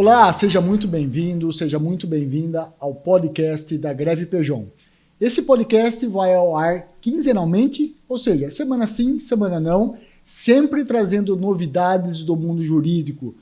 Olá, seja muito bem-vindo, seja muito bem-vinda ao podcast da Greve Peugeot. Esse podcast vai ao ar quinzenalmente, ou seja, semana sim, semana não, sempre trazendo novidades do mundo jurídico,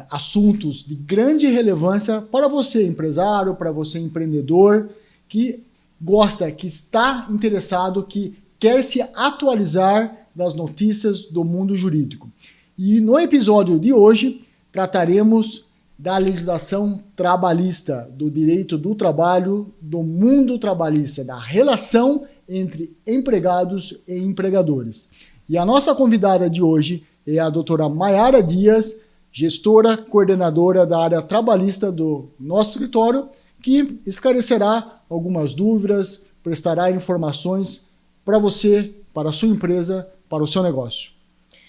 assuntos de grande relevância para você, empresário, para você, empreendedor, que gosta, que está interessado, que quer se atualizar das notícias do mundo jurídico. E no episódio de hoje, trataremos da legislação trabalhista, do direito do trabalho, do mundo trabalhista, da relação entre empregados e empregadores. E a nossa convidada de hoje é a doutora Mayara Dias, gestora, coordenadora da área trabalhista do nosso escritório, que esclarecerá algumas dúvidas, prestará informações para você, para a sua empresa, para o seu negócio.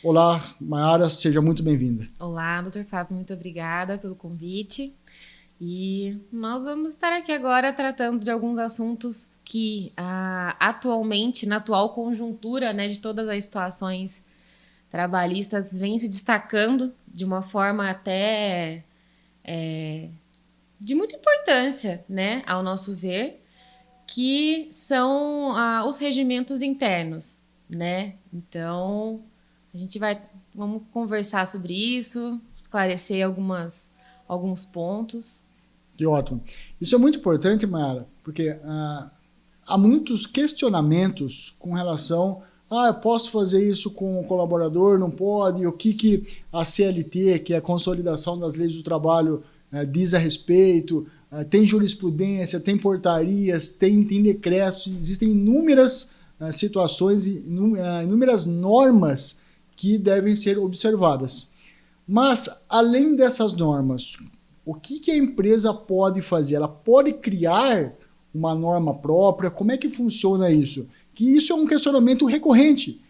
Olá, Mayara, seja muito bem-vinda. Olá, doutor Fábio, muito obrigada pelo convite. E nós vamos estar aqui agora tratando de alguns assuntos que atualmente, na atual conjuntura, de todas as situações trabalhistas, vem se destacando de uma forma até de muita importância, ao nosso ver, que são os regimentos internos, Então, vamos conversar sobre isso, esclarecer alguns pontos. Que ótimo. Isso é muito importante, Mayara, porque há muitos questionamentos com relação eu posso fazer isso com o colaborador, não pode, o que a CLT, que é a Consolidação das Leis do Trabalho, diz a respeito, tem jurisprudência, tem portarias, tem decretos, existem inúmeras situações, inúmeras normas que devem ser observadas. Mas, além dessas normas, o que a empresa pode fazer? Ela pode criar uma norma própria? Como é que funciona isso? Que isso é um questionamento recorrente.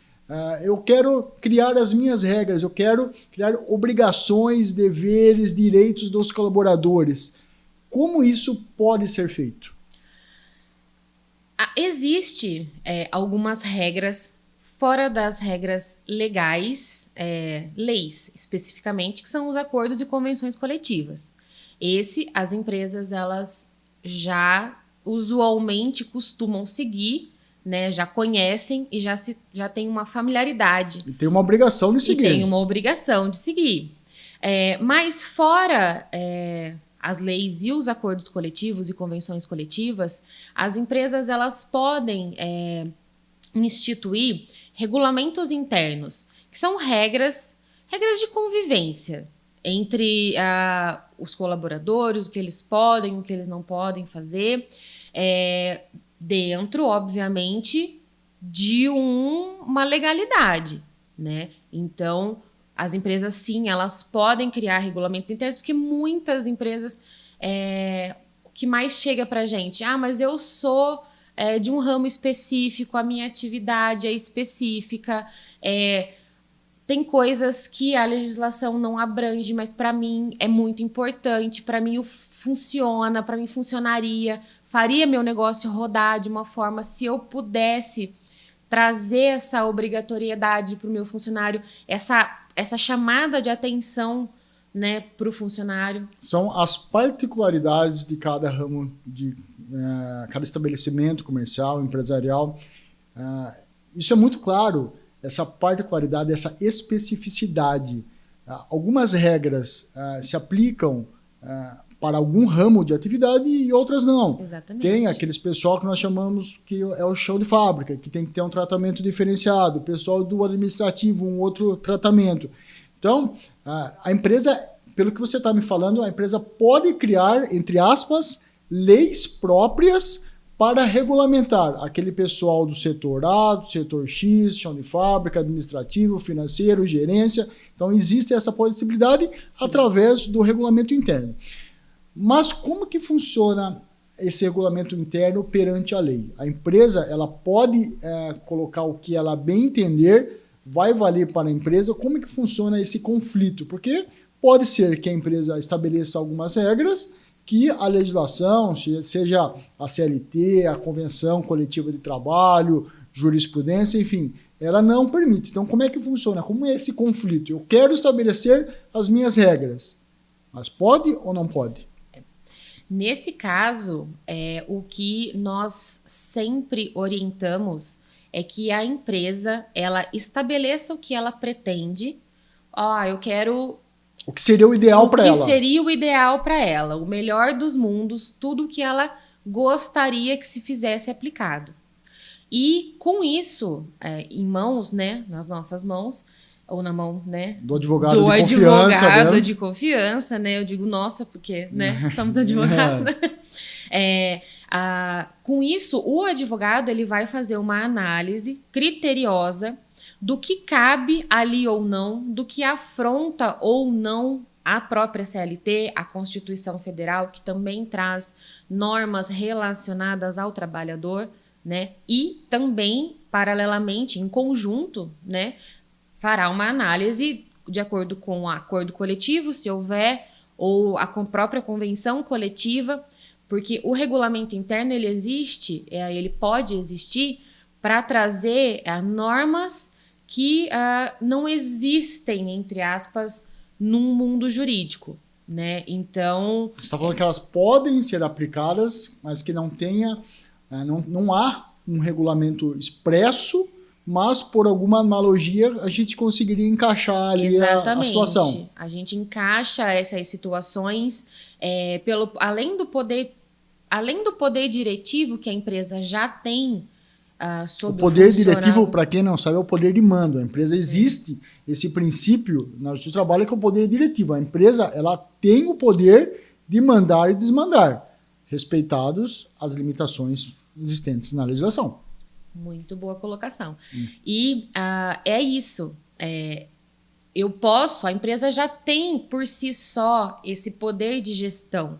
Eu quero criar as minhas regras, eu quero criar obrigações, deveres, direitos dos colaboradores. Como isso pode ser feito? Existem algumas regras fora das regras legais, leis especificamente, que são os acordos e convenções coletivas. As empresas, elas já usualmente costumam seguir, já conhecem e já têm uma familiaridade. E tem uma obrigação de seguir. Mas fora as leis e os acordos coletivos e convenções coletivas, as empresas, elas podem instituir regulamentos internos, que são regras de convivência entre os colaboradores, o que eles podem, o que eles não podem fazer, dentro, obviamente, de uma legalidade, Então, as empresas, sim, elas podem criar regulamentos internos, porque muitas empresas, o que mais chega para a gente, mas eu sou de um ramo específico, a minha atividade é específica, tem coisas que a legislação não abrange, mas para mim é muito importante, para mim funciona, para mim funcionaria, faria meu negócio rodar de uma forma, se eu pudesse trazer essa obrigatoriedade para o meu funcionário, essa chamada de atenção para o funcionário. São as particularidades de cada ramo, de cada estabelecimento comercial, empresarial. Isso é muito claro, essa particularidade, essa especificidade. Algumas regras se aplicam para algum ramo de atividade e outras não. Exatamente. Tem aqueles pessoal que nós chamamos que é o chão de fábrica, que tem que ter um tratamento diferenciado, o pessoal do administrativo, um outro tratamento. Então, a empresa, pelo que você está me falando, a empresa pode criar, entre aspas, leis próprias para regulamentar aquele pessoal do setor A, do setor X, chão de fábrica, administrativo, financeiro, gerência. Então, existe essa possibilidade através do regulamento interno. Mas como que funciona esse regulamento interno perante a lei? A empresa, ela pode colocar o que ela bem entender, vai valer para a empresa. Como que funciona esse conflito? Porque pode ser que a empresa estabeleça algumas regras que a legislação, seja a CLT, a Convenção Coletiva de Trabalho, jurisprudência, enfim, ela não permite. Então, como é que funciona? Como é esse conflito? Eu quero estabelecer as minhas regras, Mas pode ou não pode? Nesse caso, o que nós sempre orientamos é que a empresa ela estabeleça o que ela pretende. Eu quero o que seria o ideal para ela. O que seria o ideal para ela, o melhor dos mundos, tudo que ela gostaria que se fizesse aplicado. E com isso em mãos, né, nas nossas mãos, ou na mão, né, do advogado de confiança. Do advogado de confiança, né? Eu digo nossa, porque, né, somos advogados, né? Com isso, o advogado ele vai fazer uma análise criteriosa do que cabe ali ou não, do que afronta ou não a própria CLT, a Constituição Federal, que também traz normas relacionadas ao trabalhador, né? E também, paralelamente, em conjunto, né, fará uma análise de acordo com o acordo coletivo, se houver, ou a própria convenção coletiva, porque o regulamento interno ele existe, ele pode existir para trazer normas que não existem, entre aspas, num mundo jurídico, né? Então... Você está falando que elas podem ser aplicadas, mas que não há um regulamento expresso, mas por alguma analogia a gente conseguiria encaixar ali a situação. A gente encaixa essas situações além do poder diretivo que a empresa já tem sobre o poder diretivo, para quem não sabe, é o poder de mando. A empresa existe esse princípio no nosso trabalho que é o poder diretivo. A empresa ela tem o poder de mandar e desmandar, respeitados as limitações existentes na legislação. Muito boa colocação. E é isso. A empresa já tem por si só esse poder de gestão.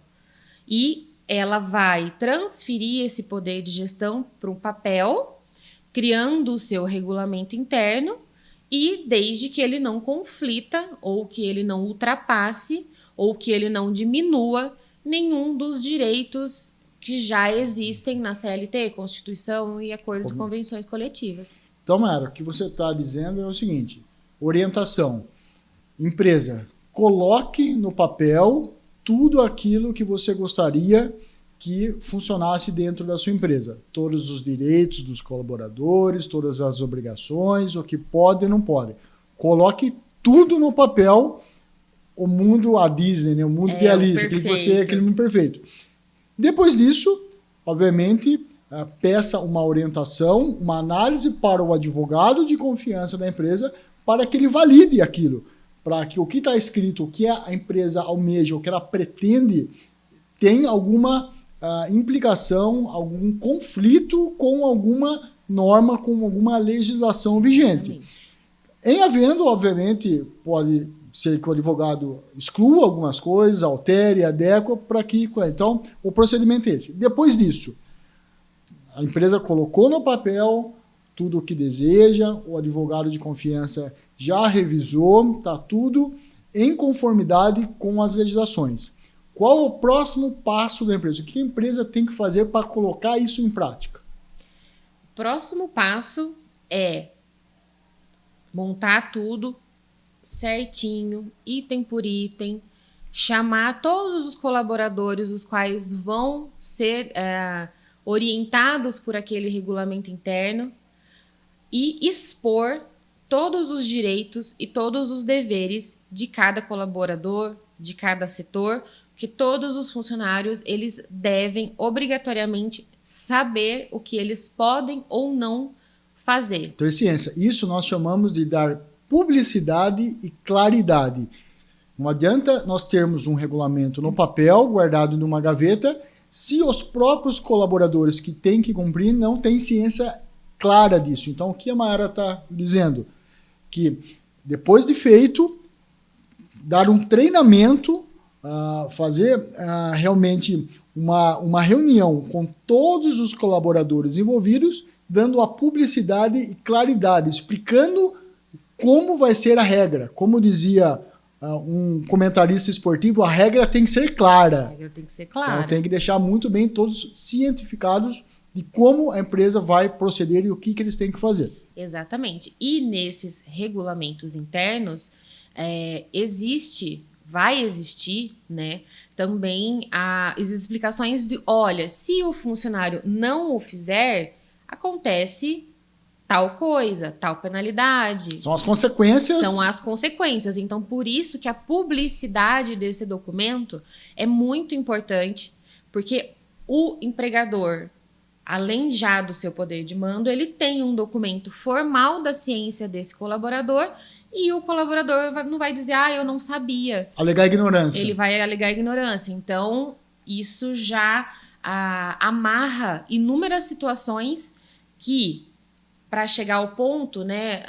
E ela vai transferir esse poder de gestão para um papel, criando o seu regulamento interno, e desde que ele não conflita, ou que ele não ultrapasse, ou que ele não diminua nenhum dos direitos que já existem na CLT, Constituição e acordos e convenções coletivas. Então, Mara, o que você está dizendo é o seguinte: orientação. Empresa, coloque no papel tudo aquilo que você gostaria que funcionasse dentro da sua empresa. Todos os direitos dos colaboradores, todas as obrigações, o que pode e não pode. Coloque tudo no papel, o mundo, a Disney, né? O mundo de Alice, aquele que você é aquele mundo perfeito. Depois disso, obviamente, peça uma orientação, uma análise para o advogado de confiança da empresa para que ele valide aquilo, para que o que está escrito, o que a empresa almeja, o que ela pretende, tenha alguma implicação, algum conflito com alguma norma, com alguma legislação vigente. Em havendo, obviamente, pode ser que o advogado exclua algumas coisas, altere, adequa para que... Então, o procedimento é esse. Depois disso, a empresa colocou no papel tudo o que deseja, o advogado de confiança já revisou, está tudo em conformidade com as legislações. Qual é o próximo passo da empresa? O que a empresa tem que fazer para colocar isso em prática? O próximo passo é montar tudo certinho, item por item, chamar todos os colaboradores, os quais vão ser orientados por aquele regulamento interno e expor todos os direitos e todos os deveres de cada colaborador, de cada setor, que todos os funcionários eles devem obrigatoriamente saber o que eles podem ou não fazer. Ter ciência. Isso nós chamamos de dar publicidade e claridade. Não adianta nós termos um regulamento no papel, guardado numa gaveta, se os próprios colaboradores que têm que cumprir não têm ciência clara disso. Então, o que a Mayara está dizendo? Que depois de feito, dar um treinamento, fazer realmente uma reunião com todos os colaboradores envolvidos, dando a publicidade e claridade, explicando como vai ser a regra. Como dizia um comentarista esportivo, a regra tem que ser clara. A regra tem que ser clara. Então, tem que deixar muito bem todos cientificados de como a empresa vai proceder e o que eles têm que fazer. Exatamente. E nesses regulamentos internos, existe vai existir, né, também as explicações de, olha, se o funcionário não o fizer, acontece tal coisa, tal penalidade. São as consequências. São as consequências. Então, por isso que a publicidade desse documento é muito importante, porque o empregador, além já do seu poder de mando, ele tem um documento formal da ciência desse colaborador e o colaborador não vai dizer, eu não sabia. Alegar ignorância. Ele vai alegar ignorância. Então, isso já amarra inúmeras situações que, para chegar ao ponto, né,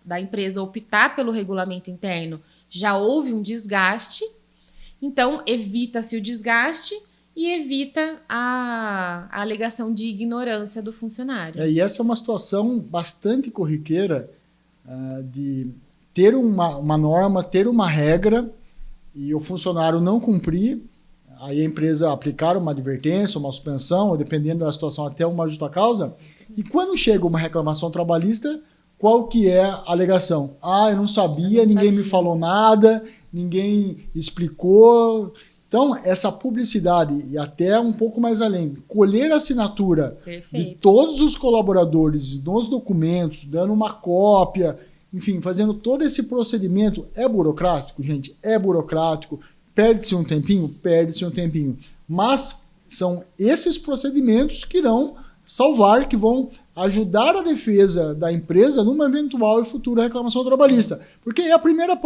da empresa optar pelo regulamento interno, já houve um desgaste. Então, evita-se o desgaste e evita a alegação de ignorância do funcionário. E essa é uma situação bastante corriqueira de ter uma norma, ter uma regra e o funcionário não cumprir, aí a empresa aplicar uma advertência, uma suspensão, ou dependendo da situação até uma justa causa. E quando chega uma reclamação trabalhista, qual que é a alegação? Eu não sabia, ninguém me falou nada, ninguém explicou. Então, essa publicidade, e até um pouco mais além, colher a assinatura de todos os colaboradores nos documentos, dando uma cópia, enfim, fazendo todo esse procedimento, é burocrático, gente? É burocrático. Perde-se um tempinho? Perde-se um tempinho. Mas são esses procedimentos que irão salvar, que vão ajudar a defesa da empresa numa eventual e futura reclamação trabalhista. Porque é a primeira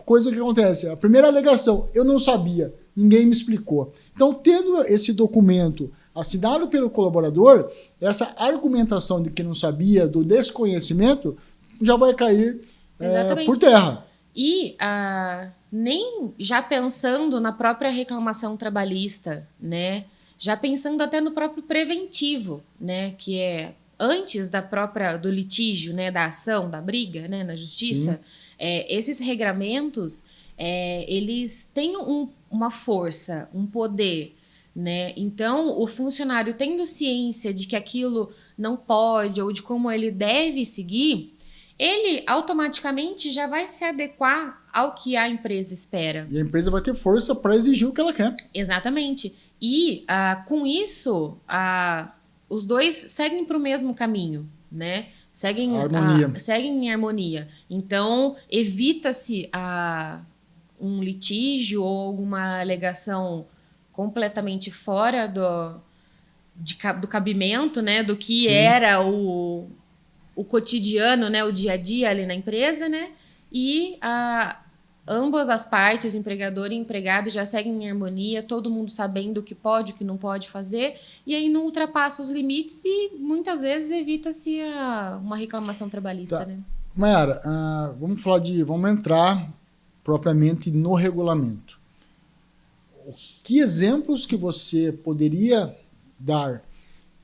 coisa que acontece, a primeira alegação, eu não sabia, ninguém me explicou. Então, tendo esse documento assinado pelo colaborador, essa argumentação de que não sabia, do desconhecimento, já vai cair por terra. E nem já pensando na própria reclamação trabalhista, né? Já pensando até no próprio preventivo, né? Que é antes do litígio, né? Da ação, da briga, né? Na justiça, esses regramentos, eles têm uma força, um poder, né? Então, o funcionário tendo ciência de que aquilo não pode ou de como ele deve seguir, ele automaticamente já vai se adequar ao que a empresa espera. E a empresa vai ter força para exigir o que ela quer. Exatamente. E com isso, os dois seguem para o mesmo caminho, né? Seguem em harmonia. Então, evita-se um litígio ou alguma alegação completamente fora do cabimento, né? Do que era o cotidiano, né, o dia a dia ali na empresa, né, e ambas as partes, empregador e empregado, já seguem em harmonia, todo mundo sabendo o que pode, o que não pode fazer, e aí não ultrapassa os limites e muitas vezes evita-se uma reclamação trabalhista, né. Mayara, vamos entrar propriamente no regulamento. Que exemplos que você poderia dar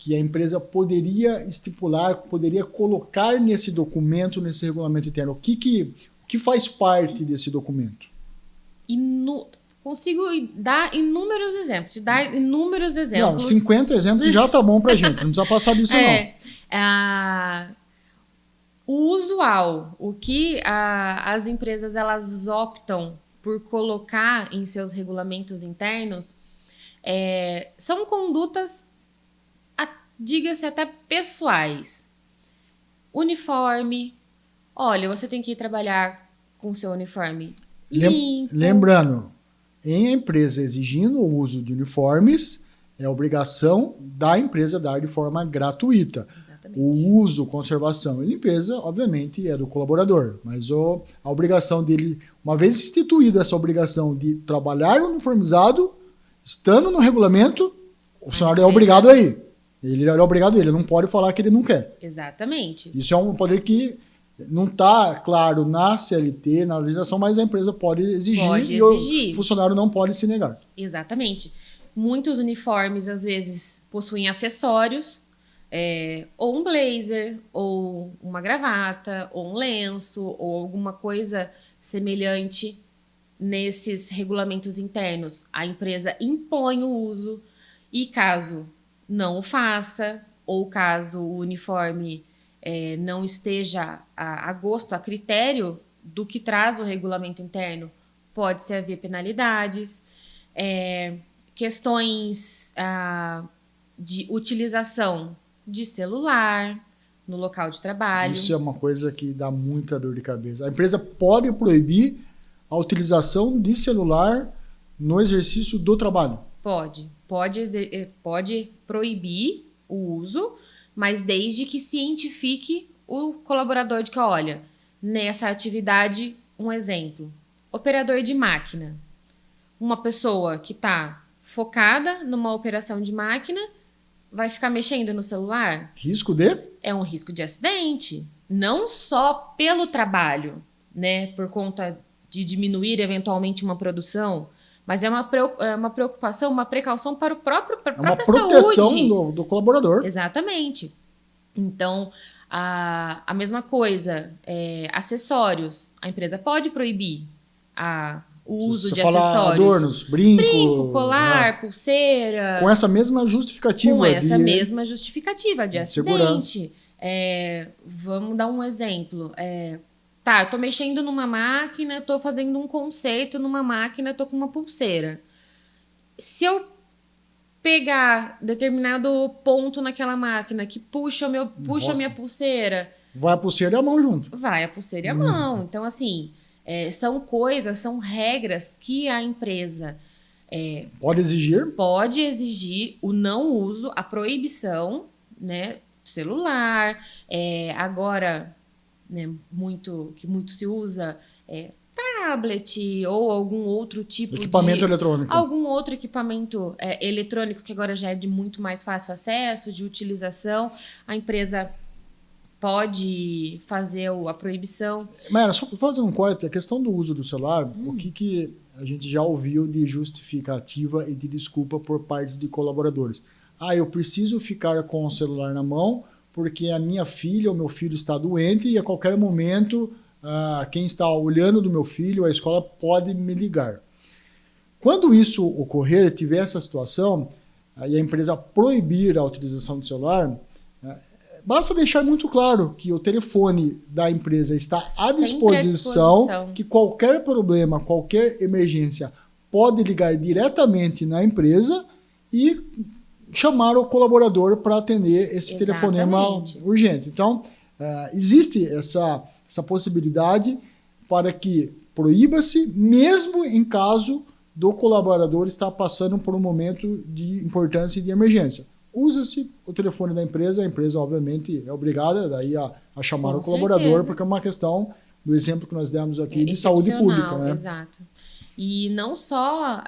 que a empresa poderia estipular, poderia colocar nesse documento, nesse regulamento interno? O que faz parte desse documento? Consigo dar inúmeros exemplos. Não, 50 exemplos já tá bom pra gente, não precisa passar disso não. O usual, o que as empresas elas optam por colocar em seus regulamentos internos são condutas, diga-se até pessoais. Uniforme. Olha, você tem que ir trabalhar com seu uniforme limpo. Lembrando, em a empresa exigindo o uso de uniformes, é obrigação da empresa dar de forma gratuita. Exatamente. O uso, conservação e limpeza, obviamente, é do colaborador. Mas a obrigação dele, uma vez instituída essa obrigação de trabalhar uniformizado, estando no regulamento, o funcionário é obrigado a ir. Ele é obrigado, ele não pode falar que ele não quer. Exatamente. Isso é um poder que não está claro na CLT, na legislação, mas a empresa pode exigir. E o funcionário não pode se negar. Exatamente. Muitos uniformes, às vezes, possuem acessórios, ou um blazer, ou uma gravata, ou um lenço, ou alguma coisa semelhante nesses regulamentos internos. A empresa impõe o uso e caso não o faça, ou caso o uniforme não esteja a gosto, a critério do que traz o regulamento interno, pode-se haver penalidades, questões de utilização de celular no local de trabalho. Isso é uma coisa que dá muita dor de cabeça. A empresa pode proibir a utilização de celular no exercício do trabalho? Pode proibir o uso, mas desde que cientifique o colaborador de que, olha, nessa atividade, um exemplo, operador de máquina. Uma pessoa que está focada numa operação de máquina vai ficar mexendo no celular? Risco de? É um risco de acidente. Não só pelo trabalho, né? Por conta de diminuir eventualmente uma produção, mas é uma preocupação, uma precaução para a própria proteção saúde. do colaborador. Exatamente. Então, a mesma coisa, acessórios. A empresa pode proibir o uso de acessórios. Adornos, brinco, colar, pulseira. Com essa mesma justificativa. De acidente. Vamos dar um exemplo. Eu tô mexendo numa máquina, tô fazendo um conceito numa máquina, tô com uma pulseira. Se eu pegar determinado ponto naquela máquina que puxa a minha pulseira... Vai a pulseira e a mão junto. Vai a pulseira e a mão. Então, assim, são regras que a empresa... Pode exigir o não uso, a proibição, né? Celular, agora... Né, que muito se usa tablet ou algum outro tipo equipamento eletrônico. Algum outro equipamento eletrônico que agora já é de muito mais fácil acesso, de utilização. A empresa pode fazer a proibição. Mas só fazer um corte, a questão do uso do celular, o que a gente já ouviu de justificativa e de desculpa por parte de colaboradores? Eu preciso ficar com o celular na mão porque a minha filha ou meu filho está doente e a qualquer momento quem está olhando do meu filho, a escola, pode me ligar. Quando isso ocorrer, tiver essa situação, e a empresa proibir a utilização do celular, basta deixar muito claro que o telefone da empresa está à disposição, que qualquer problema, qualquer emergência pode ligar diretamente na empresa e chamar o colaborador para atender esse telefonema urgente. Então, existe essa possibilidade para que proíba-se, mesmo em caso do colaborador estar passando por um momento de importância e de emergência. Usa-se o telefone da empresa, a empresa, obviamente, é obrigada daí a chamar o colaborador, porque é uma questão do exemplo que nós demos aqui de saúde pública. Né? Exato. E não só...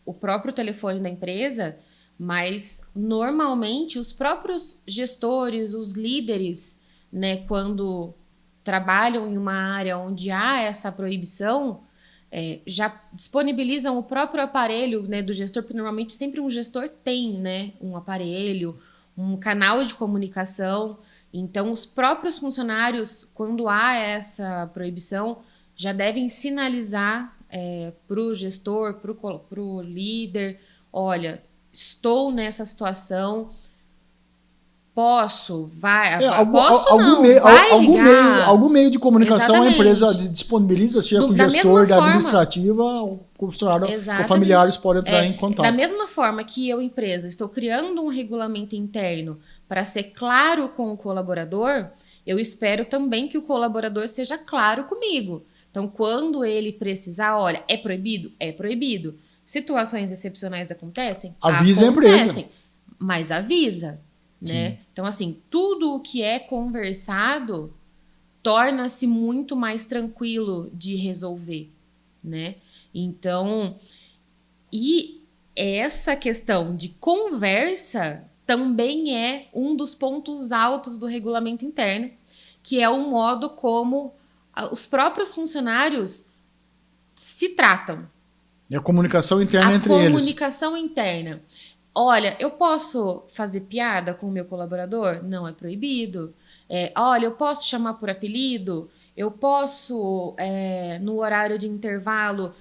o próprio telefone da empresa, mas normalmente os próprios gestores, os líderes, né, quando trabalham em uma área onde há essa proibição, já disponibilizam o próprio aparelho, né, do gestor, porque normalmente sempre um gestor tem, né, um aparelho, um canal de comunicação. Então, os próprios funcionários, quando há essa proibição, já devem sinalizar para o gestor, para o líder, olha, estou nessa situação, posso, algum meio de comunicação. Exatamente. A empresa disponibiliza, seja com o gestor da administrativa, com o funcionário, com familiares podem entrar em contato. Da mesma forma que eu, empresa, estou criando um regulamento interno para ser claro com o colaborador, eu espero também que o colaborador seja claro comigo. Então, quando ele precisar, olha, é proibido? É proibido. Situações excepcionais acontecem? Avisa a empresa. Mas avisa, né? Então, assim, tudo o que é conversado torna-se muito mais tranquilo de resolver, né? Então, e essa questão de conversa também é um dos pontos altos do regulamento interno, que é o modo como os próprios funcionários se tratam. E a comunicação interna entre eles. A comunicação interna. Olha, eu posso fazer piada com o meu colaborador? Não, é proibido. Olha, eu posso chamar por apelido? Eu posso, no horário de intervalo,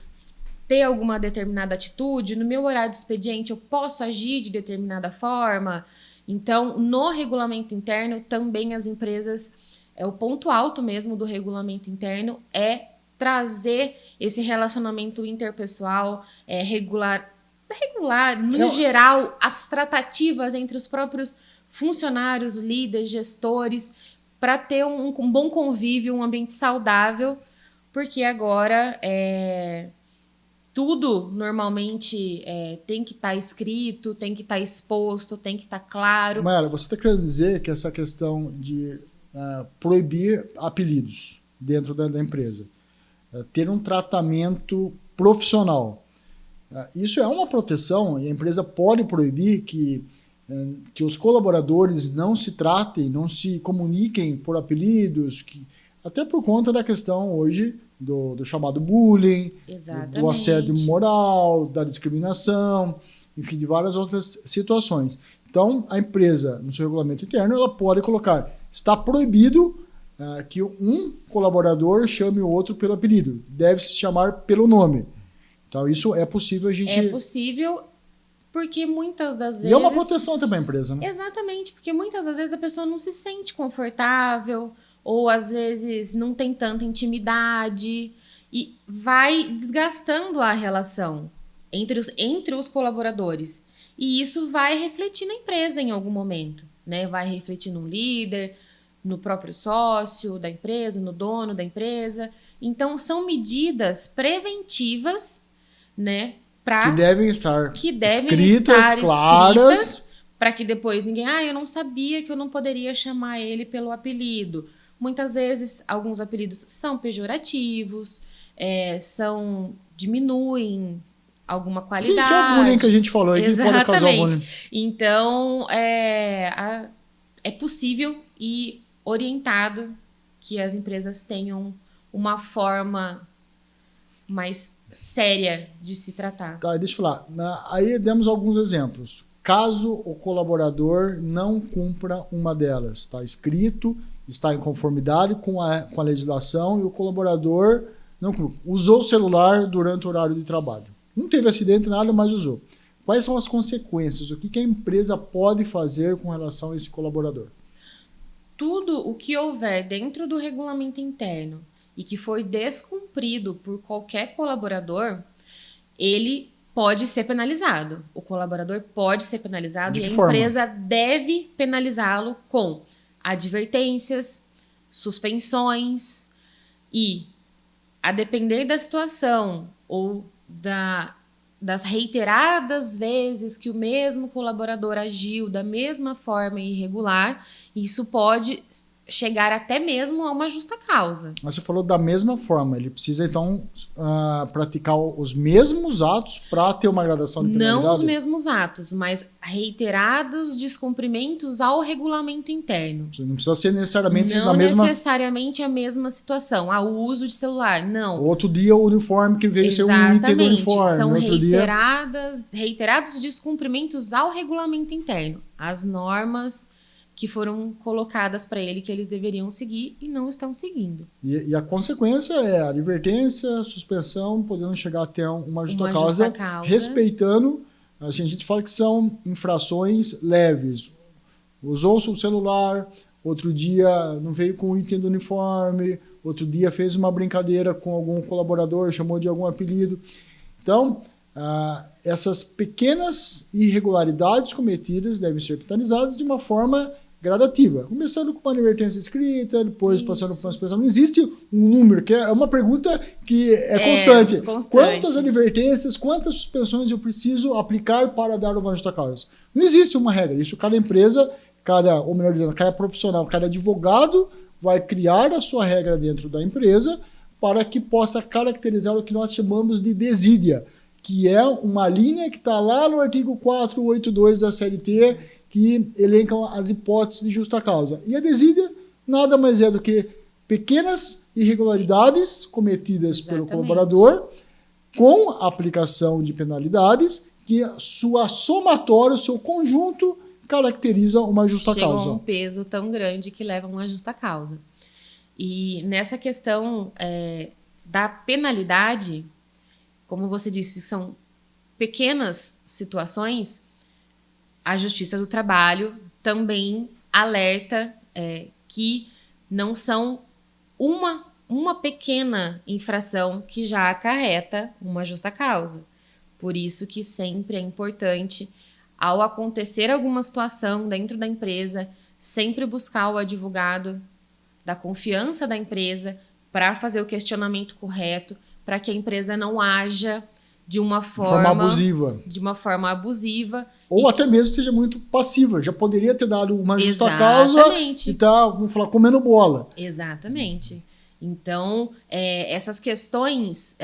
ter alguma determinada atitude? No meu horário de expediente, eu posso agir de determinada forma? Então, no regulamento interno, também as empresas... o ponto alto mesmo do regulamento interno é trazer esse relacionamento interpessoal, regular, no geral, as tratativas entre os próprios funcionários, líderes, gestores, para ter um bom convívio, um ambiente saudável, porque agora tudo normalmente tem que estar escrito, tem que estar exposto, tem que estar claro. Mayara, você está querendo dizer que essa questão de proibir apelidos dentro da empresa, ter um tratamento profissional, isso é uma proteção e a empresa pode proibir que os colaboradores não se tratem, não se comuniquem por apelidos, até por conta da questão hoje do chamado bullying, do assédio moral, da discriminação, enfim, de várias outras situações. Então, a empresa, no seu regulamento interno, ela pode colocar, está proibido que um colaborador chame o outro pelo apelido, deve se chamar pelo nome. Então, isso é possível a gente... É possível, porque muitas das vezes... E é uma proteção também para a empresa, né? Exatamente, porque muitas das vezes a pessoa não se sente confortável, ou às vezes não tem tanta intimidade, e vai desgastando a relação entre os colaboradores. E isso vai refletir na empresa em algum momento, né? Vai refletir no líder, no próprio sócio da empresa, no dono da empresa. Então, são medidas preventivas, né? Que devem estar escritas, claras. Para que depois ninguém... eu não sabia que eu não poderia chamar ele pelo apelido. Muitas vezes, alguns apelidos são pejorativos, diminuem alguma qualidade. Que é o bullying que a gente falou aí, que pode causar bullying. Então, é possível e orientado que as empresas tenham uma forma mais séria de se tratar. Tá, deixa eu falar. Aí demos alguns exemplos. Caso o colaborador não cumpra uma delas, está escrito, está em conformidade com a legislação e o colaborador não usou o celular durante o horário de trabalho. Não teve acidente, nada, mas usou. Quais são as consequências? O que a empresa pode fazer com relação a esse colaborador? Tudo o que houver dentro do regulamento interno e que foi descumprido por qualquer colaborador, ele pode ser penalizado. O colaborador pode ser penalizado e a empresa deve penalizá-lo com advertências, suspensões e, a depender da situação ou das reiteradas vezes que o mesmo colaborador agiu da mesma forma irregular, isso pode chegar até mesmo a uma justa causa. Mas você falou da mesma forma, ele precisa então praticar os mesmos atos para ter uma gradação de penalidade? Não os mesmos atos, mas reiterados descumprimentos ao regulamento interno. Não precisa ser necessariamente a mesma situação. O uso de celular, não. Outro dia o uniforme que veio ser um item do uniforme. São reiterados descumprimentos ao regulamento interno. As normas que foram colocadas para ele que eles deveriam seguir e não estão seguindo. E a consequência é advertência, suspensão, podendo chegar até uma justa causa, respeitando, assim, a gente fala que são infrações leves. Usou o celular, outro dia não veio com o item do uniforme, outro dia fez uma brincadeira com algum colaborador, chamou de algum apelido. Então, essas pequenas irregularidades cometidas devem ser penalizadas de uma forma gradativa, começando com uma advertência escrita, depois passando por uma suspensão. Não existe um número, que é uma pergunta que é constante. Quantas advertências, quantas suspensões eu preciso aplicar para dar uma justa causa? Não existe uma regra. Isso cada empresa, ou melhor dizendo, cada profissional, cada advogado vai criar a sua regra dentro da empresa para que possa caracterizar o que nós chamamos de desídia, que é uma linha que está lá no artigo 482 da CLT, que elencam as hipóteses de justa causa. E a desídia nada mais é do que pequenas irregularidades cometidas pelo colaborador com a aplicação de penalidades que sua somatória, o seu conjunto, caracteriza uma justa causa. Chega a um peso tão grande que leva a uma justa causa. E nessa questão da penalidade, como você disse, são pequenas situações. A Justiça do Trabalho também alerta que não são uma uma pequena infração que já acarreta uma justa causa. Por isso que sempre é importante, ao acontecer alguma situação dentro da empresa, sempre buscar o advogado da confiança da empresa para fazer o questionamento correto, para que a empresa não haja de uma forma abusiva. De uma forma abusiva. Ou até mesmo seja muito passiva. Já poderia ter dado uma justa Exatamente. causa e tá, vamos falar, comendo bola. Exatamente. Então, essas questões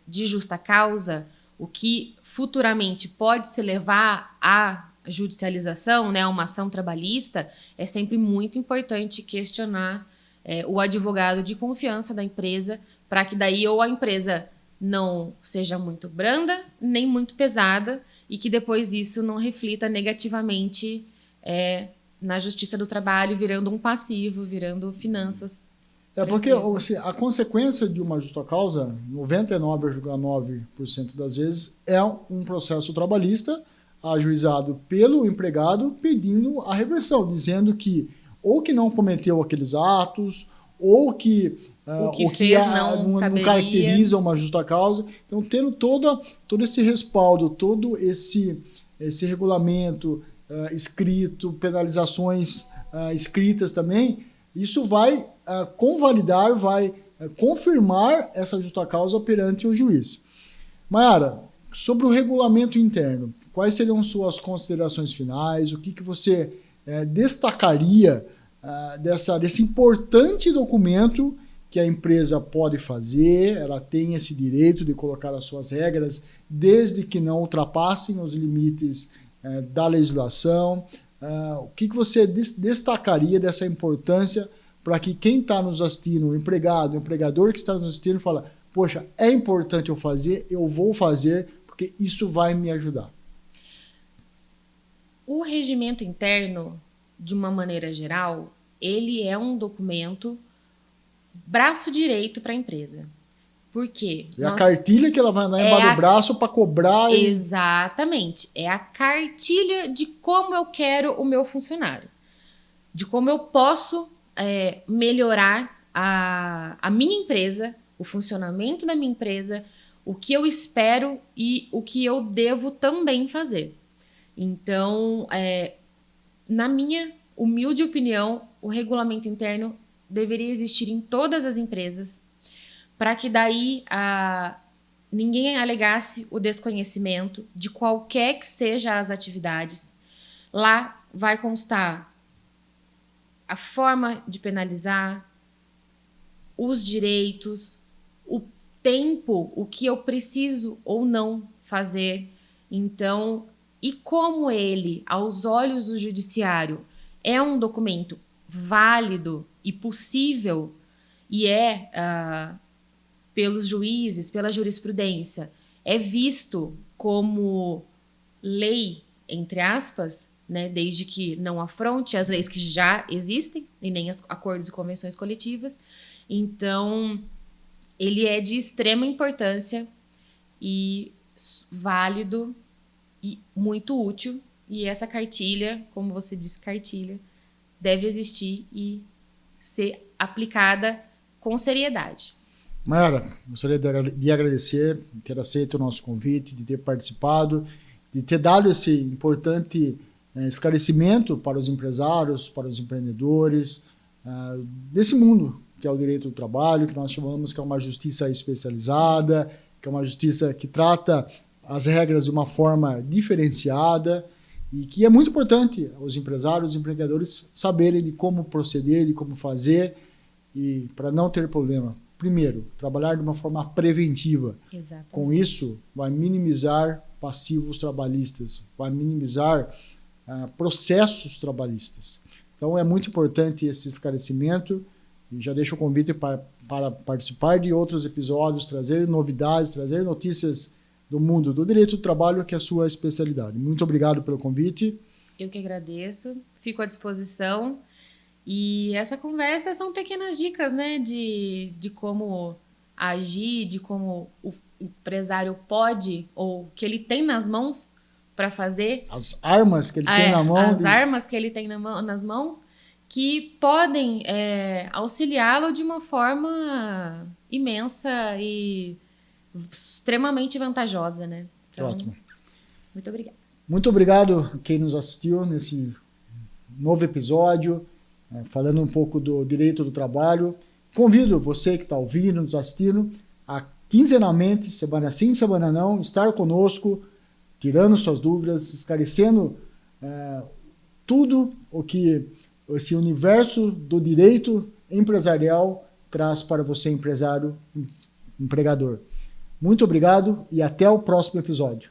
de justa causa, o que futuramente pode se levar à judicialização, né, uma ação trabalhista, é sempre muito importante questionar o advogado de confiança da empresa, para que daí ou a empresa não seja muito branda, nem muito pesada, e que depois isso não reflita negativamente na justiça do trabalho, virando um passivo, virando finanças. Porque assim, a consequência de uma justa causa, 99,9% das vezes, é um processo trabalhista ajuizado pelo empregado pedindo a reversão, dizendo que ou que não cometeu aqueles atos, ou que não caracteriza uma justa causa. Então, tendo todo esse respaldo, todo esse regulamento escrito, penalizações escritas também, isso vai convalidar, vai confirmar essa justa causa perante o juiz. Mayara, sobre o regulamento interno, quais seriam suas considerações finais? O que você destacaria desse importante documento que a empresa pode fazer? Ela tem esse direito de colocar as suas regras, desde que não ultrapassem os limites da legislação. O que você destacaria dessa importância para que quem está nos assistindo, o empregado, o empregador que está nos assistindo, fala, poxa, é importante eu fazer, eu vou fazer, porque isso vai me ajudar. O regimento interno, de uma maneira geral, ele é um documento braço direito para a empresa. Por quê? É a cartilha que ela vai andar embaixo do braço para cobrar. Exatamente. É a cartilha de como eu quero o meu funcionário. De como eu posso melhorar a minha empresa, o funcionamento da minha empresa, o que eu espero e o que eu devo também fazer. Então, na minha humilde opinião, o regulamento interno deveria existir em todas as empresas, para que daí ninguém alegasse o desconhecimento de qualquer que seja as atividades. Lá vai constar a forma de penalizar, os direitos, o tempo, o que eu preciso ou não fazer. Então, e como ele, aos olhos do judiciário, é um documento válido e possível, e pelos juízes, pela jurisprudência, é visto como lei, entre aspas, né, desde que não afronte as leis que já existem, e nem os acordos e convenções coletivas. Então, ele é de extrema importância e válido e muito útil. E essa cartilha, como você disse, cartilha, deve existir e ser aplicada com seriedade. Mayara, gostaria de agradecer, de ter aceito o nosso convite, de ter participado, de ter dado esse importante esclarecimento para os empresários, para os empreendedores, desse mundo que é o direito do trabalho, que nós chamamos que é uma justiça especializada, que é uma justiça que trata as regras de uma forma diferenciada e que é muito importante os empresários, os empreendedores saberem de como proceder, de como fazer e para não ter problema. Primeiro, trabalhar de uma forma preventiva. Exatamente. Com isso, vai minimizar passivos trabalhistas, vai minimizar processos trabalhistas. Então, é muito importante esse esclarecimento e já deixo o convite para participar de outros episódios, trazer novidades, trazer notícias do mundo do direito do trabalho, que é a sua especialidade. Muito obrigado pelo convite. Eu que agradeço, fico à disposição. E essa conversa são pequenas dicas, né, de como agir, de como o empresário pode ou que ele tem nas mãos para fazer. As armas que ele tem na mão. As armas que ele tem nas mãos. que podem auxiliá-lo de uma forma imensa e extremamente vantajosa, né? Então, Ótimo. muito obrigada. Muito obrigado a quem nos assistiu nesse novo episódio, falando um pouco do direito do trabalho. Convido você que está ouvindo, nos assistindo, a quinzenalmente, semana sim, semana não, estar conosco, tirando suas dúvidas, esclarecendo tudo o que esse universo do direito empresarial traz para você, empresário, empregador. Muito obrigado e até o próximo episódio.